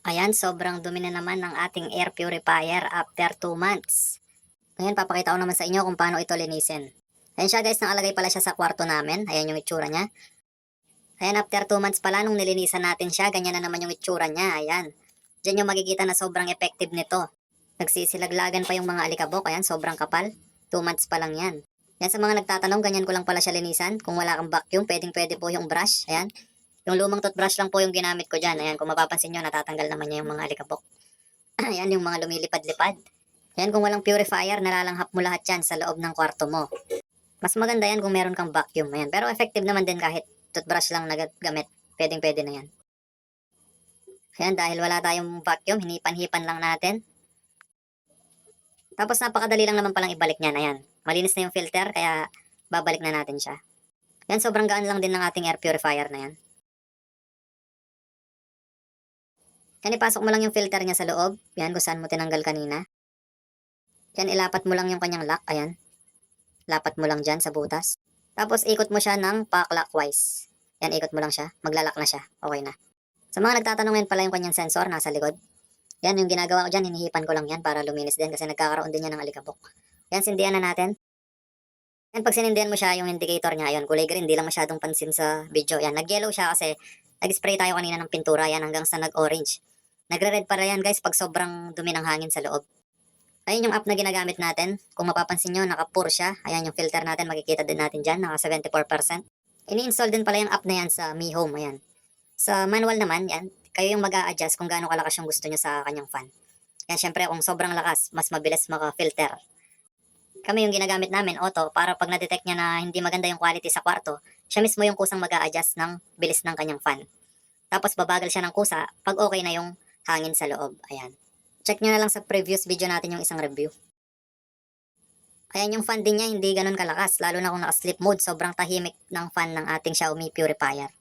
Ayan, sobrang dumi na naman ng ating air purifier after 2 months. Ngayon, papakita ko naman sa inyo kung paano ito linisin. Ayan siya guys, nakalagay pala siya sa kwarto namin. Ayan yung itsura niya. Ayan, after 2 months pala nung nilinisan natin siya, ganyan na naman yung itsura niya. Ayan. Diyan yung makikita na sobrang effective nito. Nagsisilaglagan pa yung mga alikabok. Ayan, sobrang kapal. 2 months pa lang yan. Yan sa mga nagtatanong, ganyan ko lang pala siya linisan. Kung wala kang vacuum, pwede po yung brush. Ayan. Yung lumang toothbrush lang po yung ginamit ko dyan. Ayan, kung mapapansin nyo, natatanggal naman niya yung mga alikabok. Ayan, yung mga lumilipad-lipad. Ayan, kung walang purifier, nalalanghap mo lahat yan sa loob ng kwarto mo. Mas maganda yan kung meron kang vacuum. Ayan, pero effective naman din kahit toothbrush lang nagagamit. Pwedeng-pwede na yan. Ayan, dahil wala tayong vacuum, hinipan-hipan lang natin. Tapos napakadali lang naman palang ibalik niyan. Ayan, malinis na yung filter, kaya babalik na natin siya. Ayan, sobrang gaan lang din ng ating air purifier na yan. Yan, ipasok mo lang yung filter niya sa loob. Yan, kung saan mo tinanggal kanina. Yan, ilapat mo lang yung kanyang lock. Ayan. Lapat mo lang dyan sa butas. Tapos, ikot mo siya ng pa-clockwise. Yan, ikot mo lang siya. Maglalak na siya. Okay na. Sa mga nagtatanong yan pala yung kanyang sensor nasa likod. Yan, yung ginagawa ko dyan, hinihipan ko lang yan para luminis din kasi nagkakaroon din yan ng alikabok. Yan, sindihan na natin. Yan, pag sinindihan mo siya, yung indicator niya, ayun, kulay green, hindi lang masyadong pansin sa video. Yan, nag-yellow siya kasi nag-spray tayo kanina ng pintura, yan, hanggang sa nag-orange. Nagre-red para yan guys pag sobrang dumi ng hangin sa loob. Ayun yung app na ginagamit natin. Kung mapapansin nyo, naka-pour siya. Ayan yung filter natin, makikita din natin dyan, naka 74%. Ini-install din pala yung app na yan sa Mi Home, ayan. Sa manual naman, yan, kayo yung mag-a-adjust kung gaano kalakas yung gusto nyo sa kanyang fan. Yan, syempre kung sobrang lakas, mas mabilis maka-filter. Kami yung ginagamit namin, auto, para pag na-detect niya na hindi maganda yung quality sa kwarto, siya mismo yung kusang mag-a-adjust ng bilis ng kanyang fan. Tapos babagal siya ng kusa pag okay na yung hangin sa loob. Ayan. Check nyo na lang sa previous video natin yung isang review. Ayan yung fan din niya, hindi ganun kalakas. Lalo na kung naka-sleep mode, sobrang tahimik ng fan ng ating Xiaomi Purifier.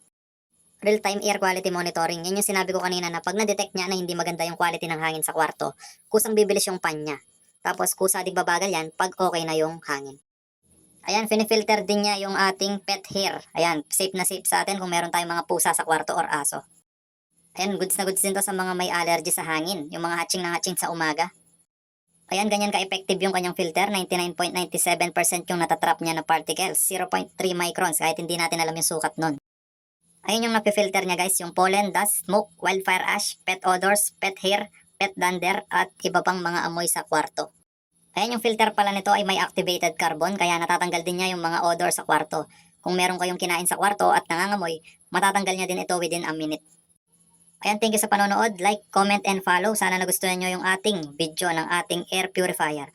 Real-time air quality monitoring. Yan yung sinabi ko kanina na pag na-detect niya na hindi maganda yung quality ng hangin sa kwarto, kusang bibilis yung fan niya. Tapos kusa di babagal yan pag okay na yung hangin. Ayan, finifilter din niya yung ating pet hair. Ayan, safe na safe sa atin kung meron tayong mga pusa sa kwarto or aso. Ayan, goods na goods din to sa mga may allergy sa hangin. Yung mga hatching na hatching sa umaga. Ayan, ganyan ka-effective yung kanyang filter. 99.97% yung natatrap niya na particles. 0.3 microns kahit hindi natin alam yung sukat nun. Ayan yung napifilter niya guys. Yung pollen, dust, smoke, wildfire ash, pet odors, pet hair, pet dander, at iba pang mga amoy sa kwarto. Ayan yung filter pala nito ay may activated carbon kaya natatanggal din niya yung mga odor sa kwarto. Kung meron kayong kinain sa kwarto at nangangamoy, matatanggal niya din ito within a minute. Ayan, thank you sa panonood. Like, comment, and follow. Sana nagustuhan nyo yung ating video ng ating air purifier.